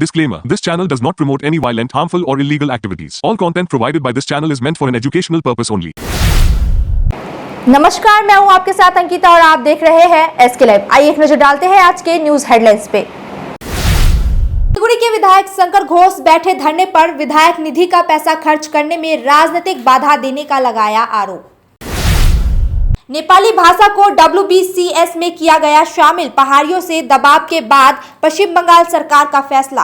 Disclaimer: This channel does not promote any violent, harmful, or illegal activities. All content provided by this channel is meant for an educational purpose only. नमस्कार, मैं हूं आपके साथ अंकिता और आप देख रहे हैं एसके लाइव। आइए एक नजर डालते हैं आज के न्यूज हेडलाइंस पे। सिलीगुड़ी के विधायक शंकर घोष बैठे धरने पर विधायक निधि का पैसा खर्च करने में राजनीतिक बाधा देने का लगाया आरोप। नेपाली भाषा को WBCS में किया गया शामिल, पहाड़ियों से दबाव के बाद पश्चिम बंगाल सरकार का फैसला।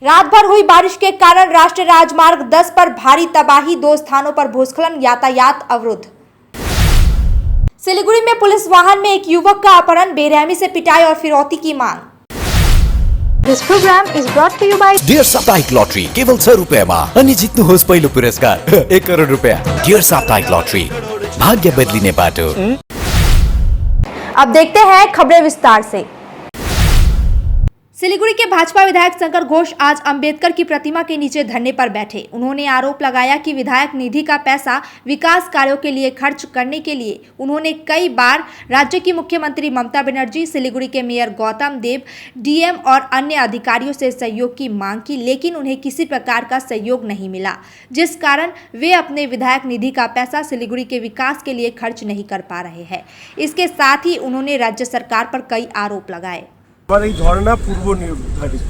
रात भर हुई बारिश के कारण राष्ट्रीय राजमार्ग 10 पर भारी तबाही, 2 स्थानों पर भूस्खलन, यातायात अवरुद्ध। सिलीगुड़ी में पुलिस वाहन में एक युवक का अपहरण, बेरहमी से पिटाई और फिरौती की मांग। This program is brought to you by dear साप्ताहिक लॉटरी केवल 100 रुपैयाँमा अनि जित्नुहोस् पहिलो पुरस्कार 1 करोड रुपैयाँ। डियर साप्ताहिक लॉटरी, भाग्य बदलिने बाटो। अब देखते हैं खबरें विस्तार से। सिलीगुड़ी के भाजपा विधायक शंकर घोष आज अंबेडकर की प्रतिमा के नीचे धरने पर बैठे। उन्होंने आरोप लगाया कि विधायक निधि का पैसा विकास कार्यों के लिए खर्च करने के लिए उन्होंने कई बार राज्य की मुख्यमंत्री ममता बनर्जी, सिलीगुड़ी के मेयर गौतम देव, DM और अन्य अधिकारियों से सहयोग की मांग की, लेकिन उन्हें किसी प्रकार का सहयोग नहीं मिला, जिस कारण वे अपने विधायक निधि का पैसा सिलीगुड़ी के विकास के लिए खर्च नहीं कर पा रहे हैं। इसके साथ ही उन्होंने राज्य सरकार पर कई आरोप लगाए। এই ধর্ণা পূর্ব নির্ধারিত।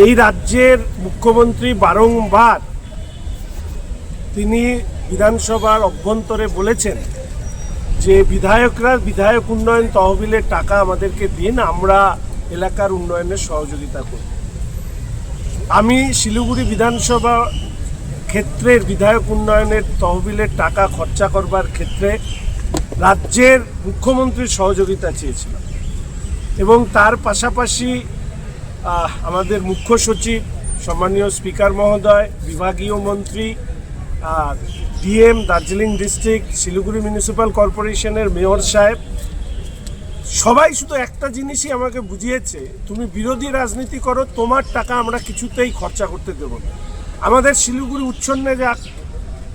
এই রাজ্যের মুখ্যমন্ত্রী বারংবার তিনি বিধানসভার অভ্যন্তরে বলেছেন যে বিধায়করা বিধায়ক উন্নয়ন তহবিলের টাকা আমাদেরকে দিন, আমরা এলাকার উন্নয়নে সহযোগিতা করব। আমি শিলিগুড়ি বিধানসভা ক্ষেত্রের বিধায়ক উন্নয়নের তহবিলের টাকা খরচা করবার ক্ষেত্রে রাজ্যের মুখ্যমন্ত্রীর সহযোগিতা চেয়েছিলাম এবং তার পাশাপাশি আমাদের মুখ্য সচিব, সম্মানীয় স্পিকার মহোদয়, বিভাগীয় মন্ত্রী, DM Darjeeling district, Siliguri municipal কর্পোরেশনের মেয়র সাহেব, সবাই শুধু একটা জিনিসই আমাকে বুঝিয়েছে, তুমি বিরোধী রাজনীতি করো, তোমার টাকা আমরা কিছুতেই খরচা করতে দেব না। আমাদের শিলিগুড়ি উচ্ছন্নে যাক,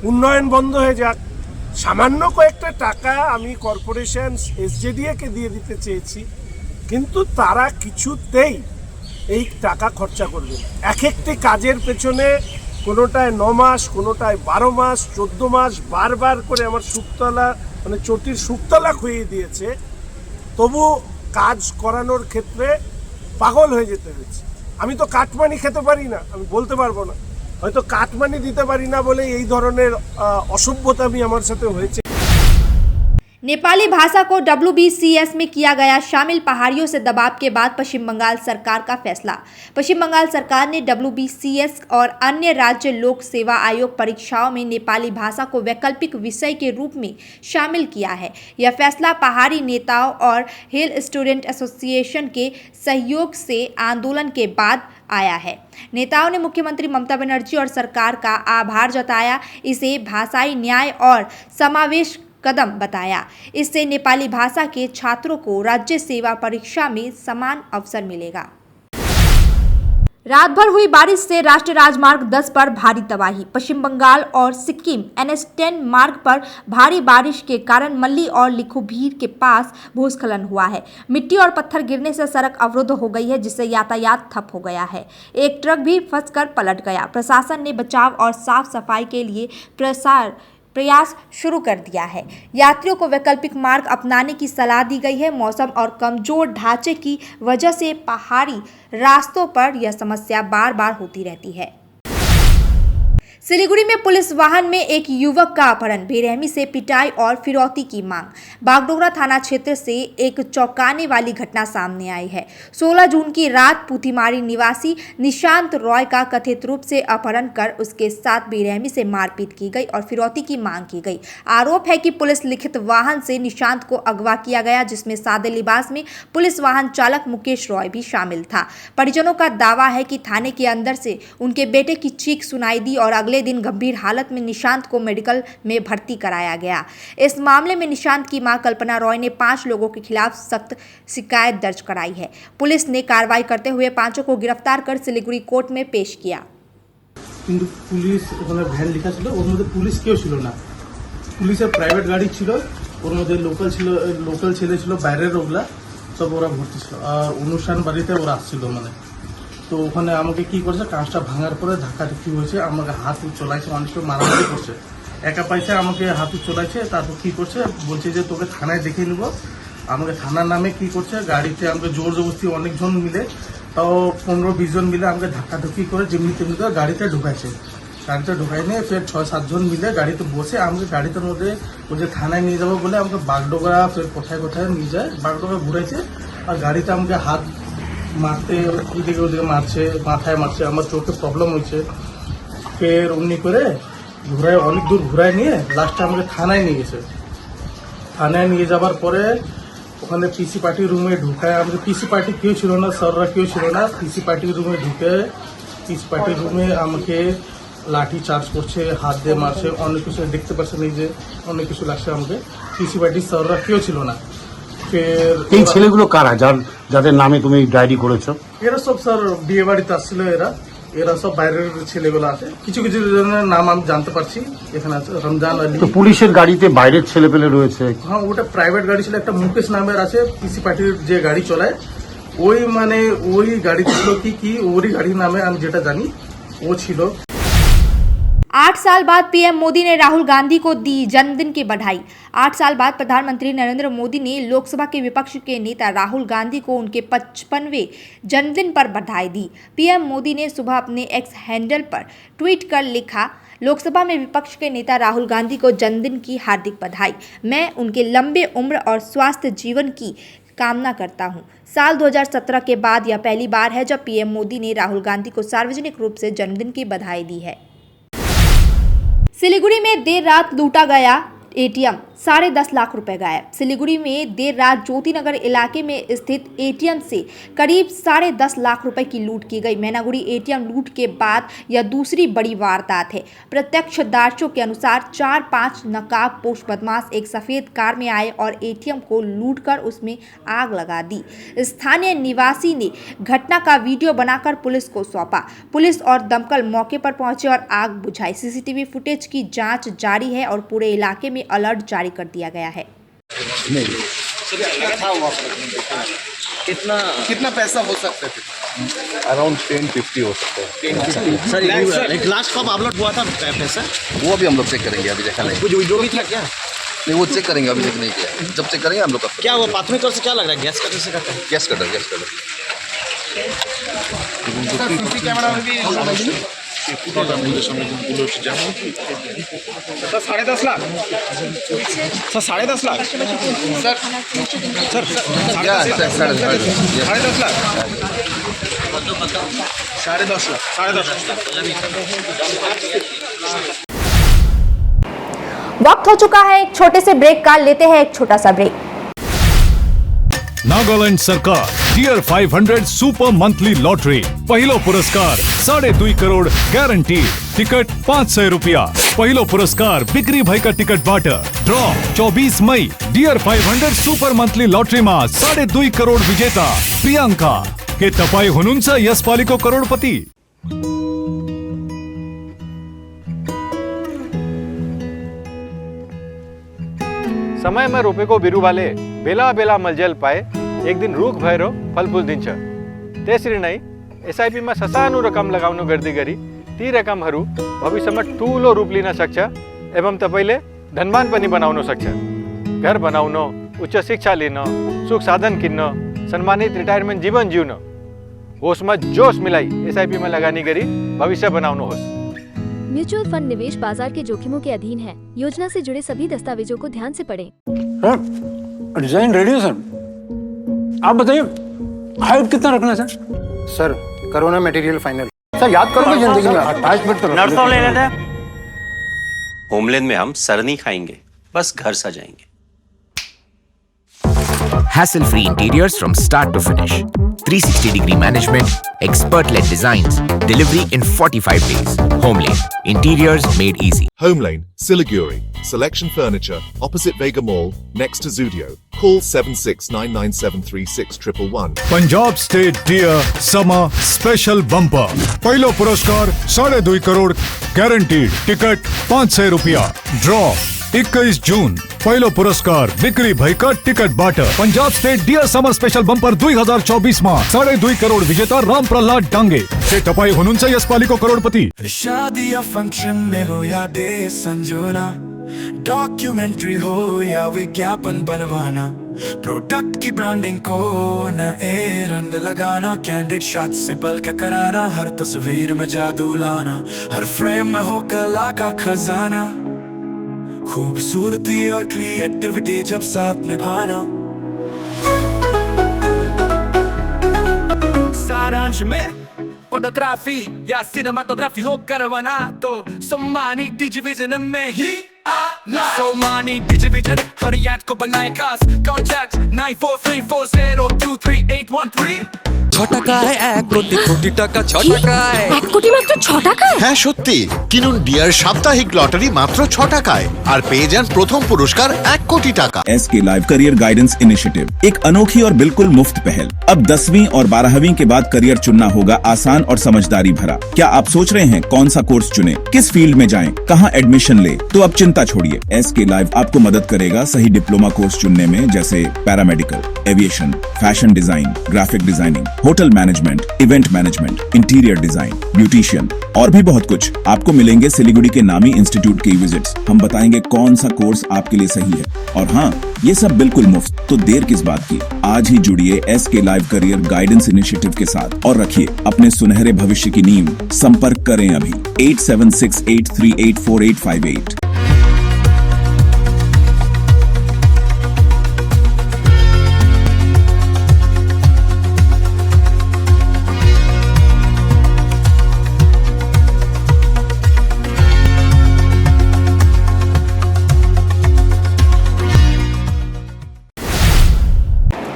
উন্নয়ন বন্ধ হয়ে যাক, সামান্য কয়েকটা টাকা আমি কর্পোরেশন SJDA-কে দিয়ে দিতে চেয়েছি, কিন্তু তারা কিছুতেই এই টাকা খরচা করবে না। এক একটি কাজের পেছনে কোনোটায় 9 মাস, কোনোটায় 12 মাস, 14 মাস বারবার করে আমার সুক্তলা মানে চটির সুক্তলা খুইয়ে দিয়েছে, তবু কাজ করানোর ক্ষেত্রে পাগল হয়ে যেতে হয়েছে। আমি তো কাটমানি খেতে পারি না, আমি বলতে পারবো না, হয়তো কাটমানি দিতে পারি না বলে এই ধরনের অসভ্যতামি আমার সাথে হয়েছে। नेपाली भाषा को WBCS में किया गया शामिल, पहाड़ियों से दबाव के बाद पश्चिम बंगाल सरकार का फैसला। पश्चिम बंगाल सरकार ने WBCS और अन्य राज्य लोक सेवा आयोग परीक्षाओं में नेपाली भाषा को वैकल्पिक विषय के रूप में शामिल किया है। यह फैसला पहाड़ी नेताओं और हिल स्टूडेंट एसोसिएशन के सहयोग से आंदोलन के बाद आया है। नेताओं ने मुख्यमंत्री ममता बनर्जी और सरकार का आभार जताया, इसे भाषाई न्याय और समावेश कदम बताया। इससे नेपाली भाषा के छात्रों को राज्य सेवा परीक्षा में समान अवसर मिलेगा। रात भर हुई बारिश से राष्ट्रीय राजमार्ग 10 पर भारी तबाही। पश्चिम बंगाल और सिक्किम NH10 मार्ग पर भारी बारिश के कारण मल्ली और लिखुभीर के पास भूस्खलन हुआ है। मिट्टी और पत्थर गिरने से सड़क अवरुद्ध हो गई है, जिससे यातायात ठप हो गया है। एक ट्रक भी फंसकर पलट गया। प्रशासन ने बचाव और साफ सफाई के लिए प्रयास शुरू कर दिया है। यात्रियों को वैकल्पिक मार्ग अपनाने की सलाह दी गई है। मौसम और कमजोर ढांचे की वजह से पहाड़ी रास्तों पर यह समस्या बार बार होती रहती है। सिलीगुड़ी में पुलिस वाहन में एक युवक का अपहरण, बेरहमी से पिटाई और फिरौती की मांग। बागडोगरा थाना क्षेत्र से एक चौंकाने वाली घटना सामने आई है। 16 जून की रात पुथीमारी निवासी निशांत रॉय का कथित रूप से अपहरण कर उसके साथ बेरहमी से मारपीट की गई और फिरौती की मांग की गई। आरोप है कि पुलिस लिखित वाहन से निशांत को अगवा किया गया, जिसमें सादे लिबास में पुलिस वाहन चालक मुकेश रॉय भी शामिल था। परिजनों का दावा है कि थाने के अंदर से उनके बेटे की चीख सुनाई दी और अगले दिन गंभीर हालत में निशांत को मेडिकल में भर्ती कराया गया। इस मामले में निशांत की मां कल्पना रॉय ने 5 लोगों के खिलाफ सख्त शिकायत दर्ज कराई है। पुलिस ने कार्रवाई करते हुए 5 को गिरफ्तार कर सिलीगुड़ी कोर्ट में पेश किया। কিন্তু পুলিশ ওখানে ভ্যান লেখা ছিল, ওর মধ্যে পুলিশ কেউ ছিল না। পুলিশের প্রাইভেট গাড়ি ছিল, ওর মধ্যে লোকাল ছেলে ছিল, বাইরের ওগুলা তবে ওরা ভর্তি ছিল আর অনুষ্ঠান বাড়িতে ওরা আসছিল মানে। তো ওখানে আমাকে কি করছে, কাঁচটা ভাঙার পরে ধাক্কাধাক্কি হয়েছে, আমাকে হাত চলাইছে, অনেক মারামারি করছে, একা পাইছে আমাকে হাত চলাইছে। তারপর কি করছে, বলছে যে তোকে থানায় দেখে নিব। আমাকে থানার নামে কি করছে, গাড়িতে আমাকে জোর জবরদস্তি অনেকজন মিলে, তাও 15-20 জন মিলে আমাকে ধাক্কাধাক্কি করে যেমনি তেমনি করে গাড়িতে ঢুকাইছে। গাড়িতে ঢুকাই নিয়ে ফের 6-7 জন মিলে গাড়িতে বসে আমাকে গাড়িতে মধ্যে বলছে থানায় নিয়ে যাবো বলে আমাকে বাগডোগরা ফের কোথায় কোথায় নিয়ে যায়, বাগডোগরা ঘুরাইছে। আর গাড়িতে আমাকে হাত মারতে এদিকে ওদিকে মারছে, মাথায় মারছে, আমার চোখে প্রবলেম হয়েছে। ফের অমনি করে ঘুরায়, অনেক দূর ঘুরায় নিয়ে লাস্টে আমাকে থানায় নিয়ে গেছে। থানায় নিয়ে যাবার পরে ওখানে পিসি পার্টি রুমে ঢুকায়, আমাকে পিসি পার্টি কেউ ছিল না, স্যাররা কেউ ছিল না। পিসি পার্টি রুমে ঢুকে পিসি পার্টি রুমে আমাকে লাঠি চার্জ করছে, হাত দিয়ে মারছে, অনেক কিছু দেখতে পাচ্ছেন এই যে অনেক কিছু লাগছে আমাকে। পিসি পার্টির স্যাররা কেউ ছিল না। ফের এই ছেলেগুলো কারা যাদের নামে তুমি ডায়েরি করেছো? এরা সব স্যার বিয়ে বাড়িতে আসছিল, এরা সব বাইরের ছেলেগুলো আছে। কিছু কিছু জনের নাম আমি জানতে পারছি, এখানে আছে রমজান আলী। তো পুলিশের গাড়িতে বাইরের ছেলেপেলে রয়েছে? হ্যাঁ, ওটা প্রাইভেট গাড়ি ছিল, একটা মুকেশ নামের আছে, পিসি পার্টির যে গাড়ি চলায় ওই গাড়ি ছিল কি ওরই গাড়ির নামে আমি যেটা জানি ও ছিল। 8 साल बाद पीएम मोदी ने राहुल गांधी को दी जन्मदिन की बधाई। 8 साल बाद प्रधानमंत्री नरेंद्र मोदी ने लोकसभा के विपक्ष के नेता राहुल गांधी को उनके 55वें जन्मदिन पर बधाई दी। पीएम मोदी ने सुबह अपने एक्स हैंडल पर ट्वीट कर लिखा, लोकसभा में विपक्ष के नेता राहुल गांधी को जन्मदिन की हार्दिक बधाई। मैं उनके लंबे उम्र और स्वस्थ जीवन की कामना करता हूं। साल 2017 के बाद यह पहली बार है जब पीएम मोदी ने राहुल गांधी को सार्वजनिक रूप से जन्मदिन की बधाई दी है। सिलीगुड़ी में देर रात लूटा गया एटीएम, 10.5 लाख रुपए गायब। सिलीगुड़ी में देर रात ज्योति नगर इलाके में स्थित एटीएम से करीब 10.5 लाख रुपए की लूट की गई। मैनागुड़ी एटीएम लूट के बाद यह दूसरी बड़ी वारदात है। प्रत्यक्षदर्शियों के अनुसार 4-5 नकाबपोश बदमाश एक सफेद कार में आए और एटीएम को लूटकर उसमें आग लगा दी। स्थानीय निवासी ने घटना का वीडियो बनाकर पुलिस को सौंपा। पुलिस और दमकल मौके पर पहुंचे और आग बुझाई। सीसीटीवी फुटेज की जांच जारी है और पूरे इलाके में अलर्ट जारी कर दिया गया है। कितना पैसा हो सकता है? अराउंड 10-50 हो सकता है। सर लास्ट कब अपलोड हुआ था पैसा? वो अभी हम लोग चेक करेंगे, अभी देखा नहीं। कुछ वीडियो भी था क्या? नहीं, वो चेक करेंगे, अभी चेक नहीं किया। जब चेक करेंगे हम लोग क्या वो प्राथमिक तौर से क्या लग रहा है, गैस कटर से करता है? गैस कटर कैमरा में भी 10.5 लाख सर, 10.5 लाख सर, 10.5 लाख। वक्त हो चुका है एक छोटे से ब्रेक का, लेते हैं एक छोटा सा ब्रेक। नागालैंड सरकार टियर 500 सुपर मंथली लॉटरी, पहिलो पुरस्कार 2.5 करोड़ गॅरंटी, टिकट 500 रुपया। पहिलो पुरस्कार बिक्री भाई का टिकट बाटर। ड्रॉ 24 मई टियर 500 सुपर मंथली लॉटरी में 2.5 करोड़ विजेता प्रियंका के तपाई हुनुंचा यश पालिको करोड़पती। समय में रोपे को बिरु वाले बेला बेला मलजल पाए, एक दिन रूख भैरो फल फूल दिन तेसरी नहीं SIP में ससानु रकम लगाउनु गर्दी गरी ती रकम हरू भविष्य में ठूलो रूप लिन सक्छ एवं तपाईले धनवान पनि बनाउन सक्छ। घर बनाउन, उच्च शिक्षा लिन, सुख साधन किन्न, सम्मानित रिटायरमेंट जीवन जिउन, होश में जोश मिलाई SIP में लगानी गरी भविष्य बनाउनुहोस्। म्यूचुअल फंड निवेश बाजार के जोखिमों के अधीन है। योजना से जुड़े सभी दस्तावेजों को ध्यान से पढ़ें। डिजाइन रेडी है सर, आप बताइए हाइट कितना रखना है sir? Sir corona material final. Sir याद करो जिंदगी में 28 मिनट तो नर्सों ले लेते हैं। होमलैंड में हम सर नहीं खाएंगे, बस घर सजाएंगे। Hassle-free interiors from start to finish. 360-degree management, expert-led designs, delivery in 45 days. Homelane, interiors made easy. Homelane, Siliguri. Selection Furniture, opposite Vega Mall, next to Zudio. Call 7699736111. Punjab state dear summer special bumper, पहिलो पुरस्कार 2.5 crore guaranteed, ticket 500 रुपया। Draw 21 जून पहलो पुरस्कार बिक्री भाई का ticket बाटर Punjab state dear summer special bumper 2024 में 2.5 करोड़ विजेता राम प्रहलाद डांगे से टपाई हुनुंचा यशपाली को करोड़पति। शादी या फंक्शन में हो या डे संजोना, डॉक्यूमेंट्री हो या विज्ञापन बनवाना, प्रोडक्ट की ब्रांडिंग को नए रंग लगाना, कैंडिड शॉट से बल्कि कराना, हर तस्वीर में जादू लाना, हर फ्रेम में हो कला का खजाना, खूबसूरती और क्रिएटिविटी जब साथ निभाना। सारांश में फोटोग्राफी या सिनेमाटोग्राफी हो करवाना तो सोमानी डिजिविजन में ही आना। सोमानी डिजिविजन हर याद को बनाए खास। कॉन्टैक्ट 9434023813। छोटा का है 1 कोटी টাকা छोटा का है 1 কোটি মাত্র 6 টাকায়। হ্যাঁ সত্যি, কিনুন ডিয়ার সাপ্তাহিক লটারি মাত্র 6 টাকায় আর পেয়ে যান প্রথম পুরস্কার 1 কোটি টাকা। SK live career guidance initiative एक अनोखी और बिल्कुल मुफ्त पहल। अब 10वीं और 12वीं के बाद करियर चुनना होगा आसान और समझदारी भरा। क्या आप सोच रहे हैं कौन सा कोर्स चुने, किस फील्ड में जाएं, कहां एडमिशन ले? तो अब चिंता छोड़िए, SK लाइव आपको मदद करेगा सही डिप्लोमा कोर्स चुनने में, जैसे paramedical, aviation, fashion design, graphic designing, hotel management, event management, interior design, beautician और भी बहुत कुछ। आपको मिलेंगे सिलीगुड़ी के नामी इंस्टीट्यूट के विजिट्स। हम बताएंगे कौन सा कोर्स आपके लिए सही है, और हाँ, ये सब बिल्कुल मुफ्त। तो देर किस बात की, आज ही जुड़िए SK live career guidance initiative के साथ और रखिए अपने सुनहरे भविष्य की नींव। संपर्क करें अभी 8768384858।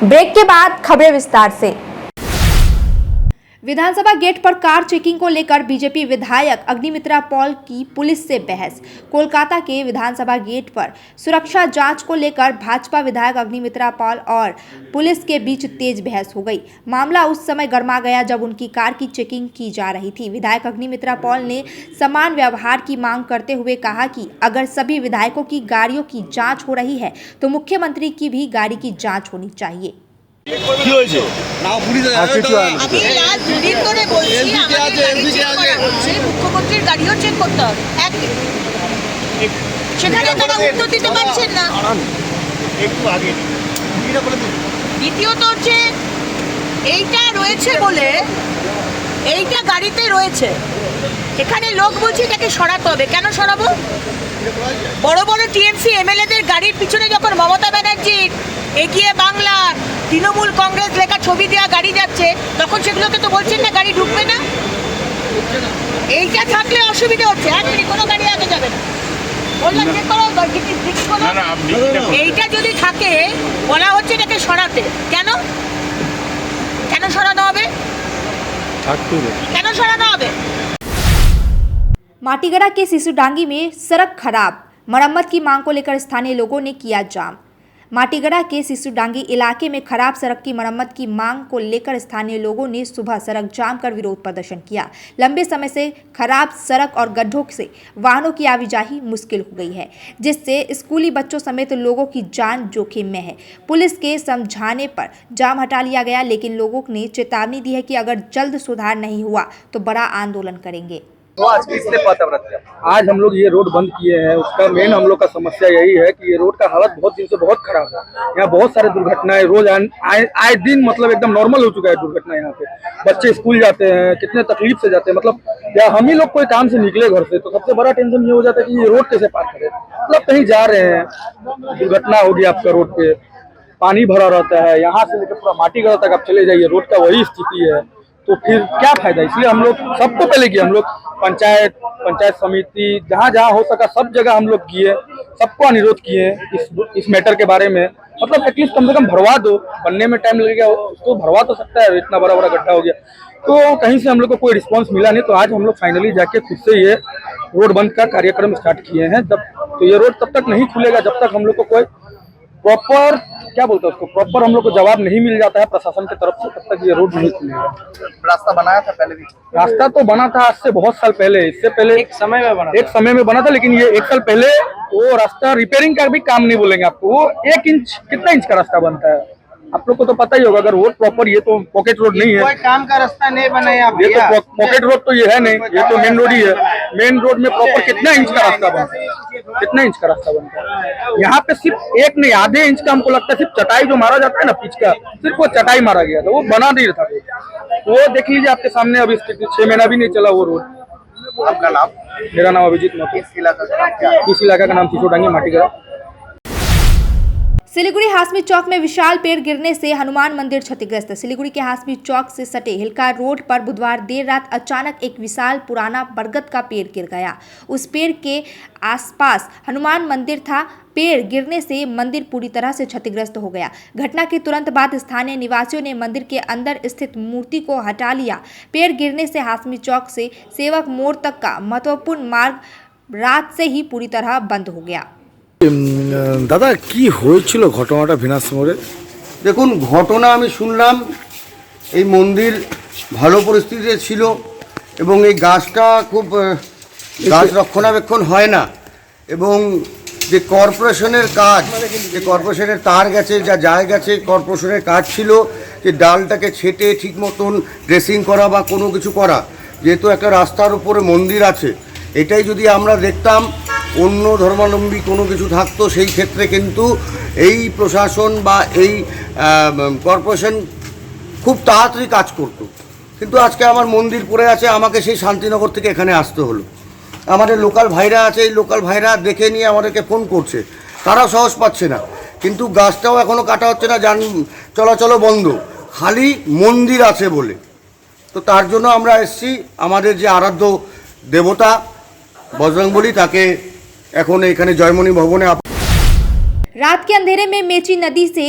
ब्रेक के बाद खबरें विस्तार से। विधानसभा गेट पर कार चेकिंग को लेकर बीजेपी विधायक अग्निमित्रा पॉल की पुलिस से बहस। कोलकाता के विधानसभा गेट पर सुरक्षा जांच को लेकर भाजपा विधायक अग्निमित्रा पॉल और पुलिस के बीच तेज बहस हो गई। मामला उस समय गर्मा गया जब उनकी कार की चेकिंग की जा रही थी। विधायक अग्निमित्रा पॉल ने समान व्यवहार की मांग करते हुए कहा कि अगर सभी विधायकों की गाड़ियों की जांच हो रही है तो मुख्यमंत्री की भी गाड़ी की जांच होनी चाहिए। মুখ্যমন্ত্রীর গাড়িও চেক করতে হবে, সেখানে তারা উত্তর দিতে পারছেন না। দ্বিতীয়ত হচ্ছে এইটা রয়েছে বলে, এইটা গাড়িতে রয়েছে, এখানে লোক বলছে এটাকে সরাতে হবে। কেন সরাবো? বড় বড় টিএমসি এমএলএদের গাড়ির পিছনে যখন মমতা ব্যানার্জির এগিয়ে বাংলা, তৃণমূল, কংগ্রেস লেখা ছবি দেওয়া গাড়ি যাচ্ছে, তখন সেগুলোকে তো বলছেন না গাড়ি ঢুকবে না। এইটা থাকলে অসুবিধা হচ্ছে, এক মিনিট কোনো গাড়ি আগে যাবে না। বললাম যে এইটা যদি থাকে, বলা হচ্ছে এটাকে সরাতে। কেন কেন সরানো হবে? কেন সরানো হবে? माटीगड़ा के सिसुडांगी में सड़क खराब, मरम्मत की मांग को लेकर स्थानीय लोगों ने किया जाम। माटीगड़ा के सिसुडांगी इलाके में खराब सड़क की मरम्मत की मांग को लेकर स्थानीय लोगों ने सुबह सड़क जाम कर विरोध प्रदर्शन किया। लंबे समय से खराब सड़क और गड्ढों से वाहनों की आवाजाही मुश्किल हो गई है, जिससे स्कूली बच्चों समेत लोगों की जान जोखिम में है। पुलिस के समझाने पर जाम हटा लिया गया, लेकिन लोगों ने चेतावनी दी है कि अगर जल्द सुधार नहीं हुआ तो बड़ा आंदोलन करेंगे। आज हम लोग ये रोड बंद किए हैं, उसका मेन हम लोग का समस्या यही है कि ये रोड का हालत बहुत दिन से बहुत खराब है। यहाँ बहुत सारे दुर्घटनाएं रोज आए दिन, मतलब एकदम नॉर्मल हो चुका है दुर्घटना। यहाँ पे बच्चे स्कूल जाते हैं, कितने तकलीफ से जाते हैं, मतलब या हम ही लोग कोई काम से निकले घर से तो सबसे बड़ा टेंशन ये हो जाता है कि ये रोड कैसे पार करें। मतलब कहीं जा रहे हैं, दुर्घटना होगी आपका रोड पे, पानी भरा रहता है, यहाँ से लेकर पूरा माटीगढ़ तक आप चले जाइए, रोड का वही स्थिति है, तो फिर क्या फायदा। इसलिए हम लोग सबको पहले किए, हम लोग पंचायत समिति जहाँ जहाँ हो सका सब जगह हम लोग किए, सबको अनुरोध किए इस मैटर के बारे में। मतलब एटलीस्ट कम से कम भरवा दो, बनने में टाइम लगेगा, उसको भरवा तो सकता है, इतना बड़ा बड़ा गड्ढा हो गया। तो कहीं से हम लोग को कोई रिस्पांस मिला नहीं, तो आज हम लोग फाइनली जाके खुद से ये रोड बंद का कार्यक्रम स्टार्ट किए हैं। तो ये रोड तब तक नहीं खुलेगा जब तक हम लोग को कोई प्रॉपर क्या बोलते हैं उसको, प्रॉपर हम लोग को जवाब नहीं मिल जाता है प्रशासन की तरफ से, तब तक ये रोड नहीं खुलेगा। रास्ता बनाया था पहले भी? रास्ता तो बना था आज से बहुत साल पहले, इससे पहले एक समय में बना था, लेकिन ये 1 साल पहले वो रास्ता रिपेयरिंग का भी काम नहीं बोलेंगे आपको, वो 1 इंच कितना इंच का रास्ता बनता है आप लोग को तो पता ही होगा। अगर रोड प्रॉपर, ये तो पॉकेट रोड नहीं है, कोई काम का रास्ता नहीं बनाया आप, ये तो पॉकेट रोड तो ये है नहीं, ये तो मेन रोड ही है। मेन रोड में प्रॉपर कितना इंच का रास्ता बनता है, कितना इंच का रास्ता बनता है। यहाँ पे सिर्फ 1 नहीं आधे इंच का हमको लगता है, सिर्फ चटाई जो मारा जाता है ना पिच का, सिर्फ वो चटाई मारा गया था, वो बना नहीं था। वो देख लीजिए आपके सामने अभी स्थिति, 6 महीना भी नहीं चला वो रोड। आपका नाम? मेरा नाम अभिजीत महतो। इस इलाका का नाम सिसोडांगी माटीगढ़। सिलीगुड़ी हासमी चौक में विशाल पेड़ गिरने से हनुमान मंदिर क्षतिग्रस्त। सिलीगुड़ी के हासमी चौक से सटे हिलका रोड पर बुधवार देर रात अचानक एक विशाल पुराना बरगद का पेड़ गिर गया। उस पेड़ के आसपास हनुमान मंदिर था। पेड़ गिरने से मंदिर पूरी तरह से क्षतिग्रस्त हो गया। घटना के तुरंत बाद स्थानीय निवासियों ने मंदिर के अंदर स्थित मूर्ति को हटा लिया। पेड़ गिरने से हासमी चौक से सेवक मोड़ तक का महत्वपूर्ण मार्ग रात से ही पूरी तरह बंद हो गया। দাদা কি হয়েছিল ঘটনাটা ভিনাস মোড়ে? দেখুন, ঘটনা আমি শুনলাম এই মন্দির ভালো পরিস্থিতিতে ছিল এবং এই গাছটা খুব গাছ রক্ষণাবেক্ষণ হয় না, এবং যে কর্পোরেশনের কাজ, যে কর্পোরেশনের তার গেছে, যা যায় গেছে, কর্পোরেশনের কাজ ছিল যে ডালটাকে ছেটে ঠিক মতন ড্রেসিং করা বা কোনো কিছু করা। যেহেতু একটা রাস্তার উপরে মন্দির আছে, এটাই যদি আমরা দেখতাম অন্য ধর্মাবলম্বী কোনো কিছু থাকতো, সেই ক্ষেত্রে কিন্তু এই প্রশাসন বা এই কর্পোরেশন খুব তাড়াতাড়ি কাজ করতো। কিন্তু আজকে আমার মন্দির পড়ে আছে, আমাকে সেই শান্তিনগর থেকে এখানে আসতে হলো। আমাদের লোকাল ভাইরা আছে, এই লোকাল ভাইরা দেখে নিয়ে আমাদেরকে ফোন করছে, তারাও সাহস পাচ্ছে না, কিন্তু গাছটাও এখনও কাটা হচ্ছে না, যান চলাচলও বন্ধ, খালি মন্দির আছে বলে। তো তার জন্য আমরা এসেছি, আমাদের যে আরাধ্য দেবতা বজরংবলী তাকে এখন এখানে জয়মণি ভবনে। रात के अंधेरे में मेची नदी से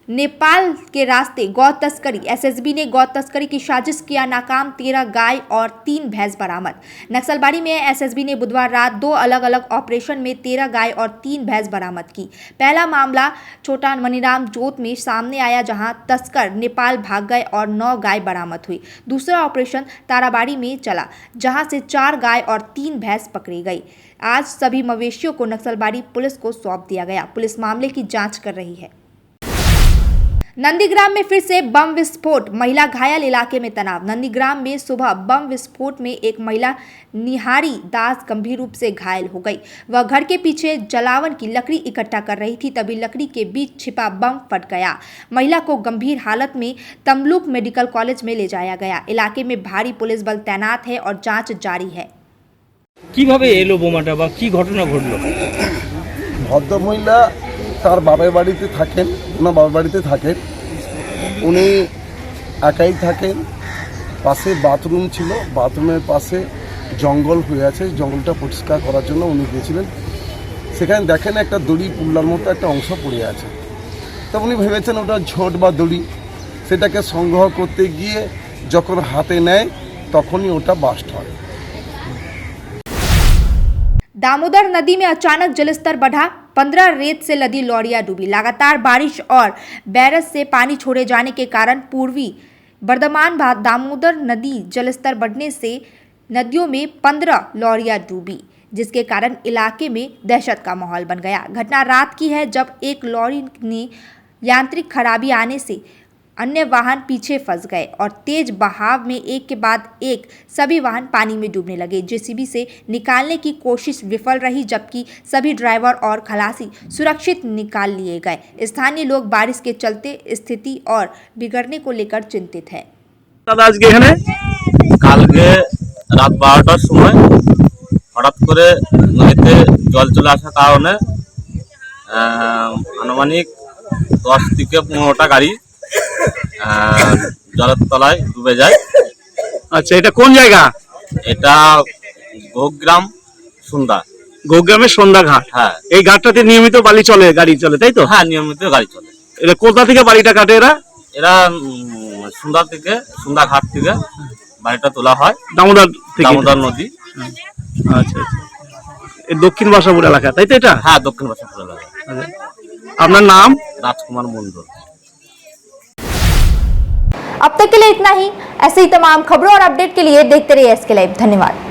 नेपाल के रास्ते गौ तस्करी। एसएसबी ने गौ तस्करी की साजिश किया नाकाम, 13 गाय और 3 भैंस बरामद। नक्सलबाड़ी में एसएसबी ने बुधवार रात 2 अलग अलग ऑपरेशन में 13 गाय और 3 भैंस बरामद की। पहला मामला छोटा मनीराम जोत में सामने आया, जहां तस्कर नेपाल भाग गए और 9 गाय बरामद हुई। दूसरा ऑपरेशन ताराबाड़ी में चला, जहां से 4 गाय और 3 भैंस पकड़ी गई। आज सभी मवेशियों को नक्सलबाड़ी पुलिस को सौंप दिया गया। पुलिस मामले की जांच कर रही है। नंदीग्राम में फिर से बम विस्फोट, महिला घायल, इलाके में तनाव। नंदीग्राम में सुबह बम विस्फोट में एक महिला निहारी दास गंभीर रूप से घायल हो गई। वह घर के पीछे जलावन की लकड़ी इकट्ठा कर रही थी, तभी लकड़ी के बीच छिपा बम फट गया। महिला को गंभीर हालत में तमलुक मेडिकल कॉलेज में ले जाया गया। इलाके में भारी पुलिस बल तैनात है और जांच जारी है। কিভাবে এলো বোমাটা বা কি ঘটনা ঘটলো? ভদ্রমহিলা তার বাবার বাড়িতে থাকেন, ওনার বাবার বাড়িতে থাকেন, উনি একাই থাকেন। পাশে বাথরুম ছিল, বাথরুমের পাশে জঙ্গল হয়ে আছে, জঙ্গলটা পরিষ্কার করার জন্য উনি গিয়েছিলেন। সেখানে দেখেন একটা দড়ি পুল্লার মতো একটা অংশ পড়ে আছে। তা উনি ভেবেছেন ওটা ঝোট বা দড়ি, সেটাকে সংগ্রহ করতে গিয়ে যখন হাতে নেয় তখনই ওটা বাস্ট হয়। दामोदर नदी में अचानक जलस्तर बढ़ा, 15 रेत से लदी लौड़िया डूबी। लगातार बारिश और बैरज से पानी छोड़े जाने के कारण पूर्वी बर्धमान दामोदर नदी जलस्तर बढ़ने से नदियों में 15 लौड़िया डूबी, जिसके कारण इलाके में दहशत का माहौल बन गया। घटना रात की है, जब एक लॉरी ने यांत्रिक खराबी आने से अन्य वाहन पीछे फंस गए और तेज बहाव में एक के बाद एक सभी वाहन पानी में डूबने लगे। जेसीबी से निकालने की कोशिश विफल रही, जबकि सभी ड्राइवर और खलासी सुरक्षित निकाल लिए गए। स्थानीय लोग बारिश के चलते स्थिति और बिगड़ने को लेकर चिंतित है। আজকে এখানে কালকে রাত 12টার সময় হঠাৎ করে নদীতে জল চলে আসার কারণে আনুমানিক 10 থেকে 15টা গাড়ি জলের তলায় ডুবে যায়। আচ্ছা, এটা কোন জায়গা? এটা গোগ্রাম সন্ধ্যা, গোগ্রামের সন্ধ্যা ঘাট। হ্যাঁ, এই ঘাটটাতে নিয়মিত বালি চলে, গাড়ি চলে, তাই তো? হ্যাঁ, নিয়মিত গাড়ি চলে। এটা কোথা থেকে বাড়িটা কাটে এরা? এরা সন্ধ্যা থেকে, সন্ধ্যা ঘাট থেকে বাড়িটা তোলা হয়, দামোদর থেকে, দামোদর নদী। আচ্ছা আচ্ছা, এই দক্ষিণ বাসাপুর এলাকা, তাই তো? এটা হ্যাঁ, দক্ষিণ বাসাপুর এলাকা। আপনার নাম? राजकुमार मंडल। अब तक के लिए इतना ही। ऐसे ही तमाम खबरों और अपडेट के लिए देखते रहिए SK लाइव। धन्यवाद।